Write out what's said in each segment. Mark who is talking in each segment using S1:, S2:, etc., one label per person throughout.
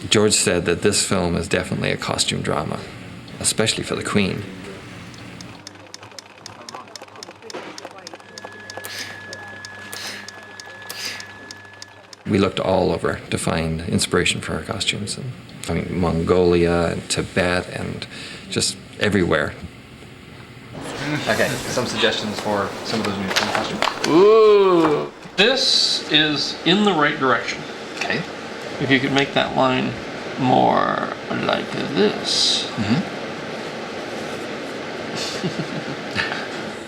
S1: George said that this film is definitely a costume drama, especially for the Queen. We looked all over to find inspiration for our costumes. And, I mean, Mongolia and Tibet and just everywhere.
S2: Okay, some suggestions for some of those new costumes.
S3: Ooh, this is in the right direction.
S2: Okay.
S3: If you could make that line more like this.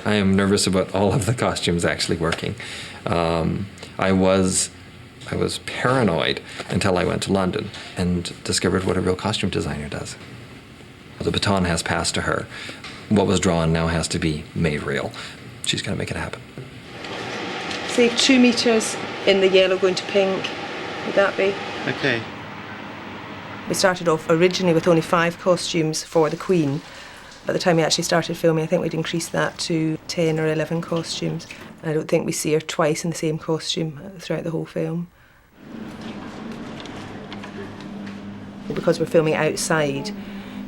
S1: I am nervous about all of the costumes actually working. I was paranoid until I went to London and discovered what a real costume designer does. The baton has passed to her. What was drawn now has to be made real. She's going to make it happen.
S4: Say 2 meters in the yellow going to pink. Would that be?
S3: Okay.
S4: We started off originally with only 5 costumes for the Queen. By the time we actually started filming, I think we'd increased that to 10 or 11 costumes. I don't think we see her twice in the same costume throughout the whole film. Because we're filming outside,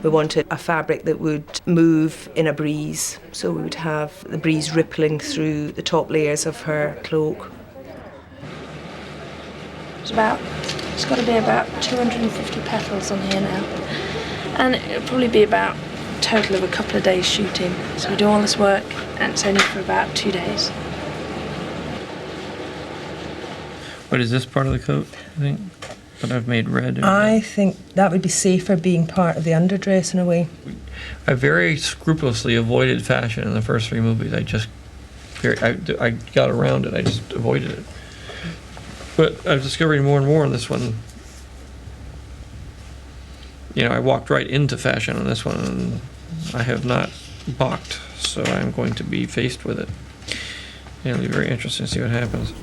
S4: we wanted a fabric that would move in a breeze. So we would have the breeze rippling through the top layers of her cloak.
S5: It's got to be about 250 petals on here now. And it'll probably be about a total of a couple of days shooting. So we do all this work and it's only for about 2 days.
S3: What is this part of the coat, I think? That I've made red?
S4: I think that would be safer being part of the underdress in a way.
S3: I very scrupulously avoided fashion in the first 3 movies. I got around it, I just avoided it. But I'm discovering more and more in this one. You know, I walked right into fashion on this one, and I have not balked, so I'm going to be faced with it. It'll be very interesting to see what happens.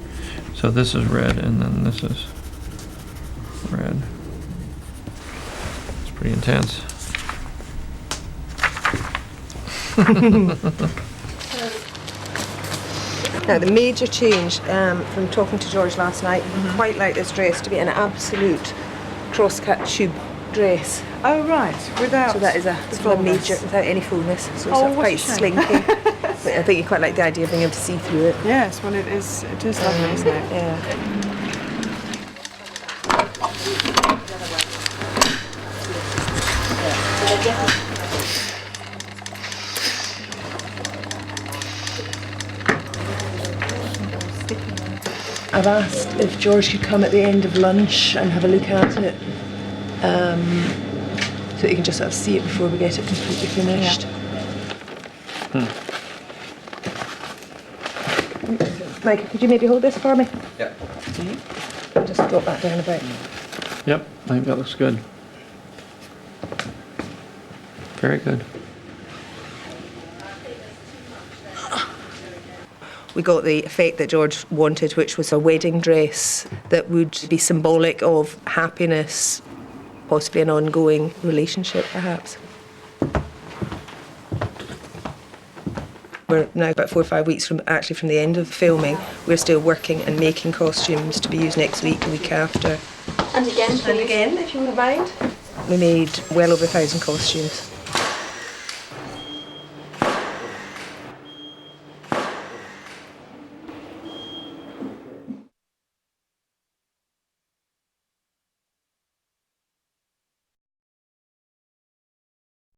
S3: So this is red, and then this is red. It's pretty intense.
S4: Now, the major change from talking to George last night, quite like this dress to be an absolute cross-cut tube dress.
S6: Oh, right, without
S4: So that is a major, without any fullness. So it's sort of
S6: what a
S4: quite
S6: shame.
S4: slinky. But I think you quite like the idea of being able to see through it.
S6: Yes, well, it is lovely, isn't it?
S4: Yeah. I've asked if George could come at the end of lunch and have a look at it, so that you can just sort of see it before we get it completely finished. Mike, could you maybe hold this for me?
S2: Yeah.
S4: I'll just drop that down a bit.
S3: Yep, I think that looks good. Very good.
S4: We got the effect that George wanted, which was a wedding dress that would be symbolic of happiness, possibly an ongoing relationship, perhaps. We're now about 4 or 5 weeks from the end of filming. We're still working and making costumes to be used next week, the week after.
S5: And again, please.
S4: And again, if you wouldn't mind. We made well over 1,000 costumes.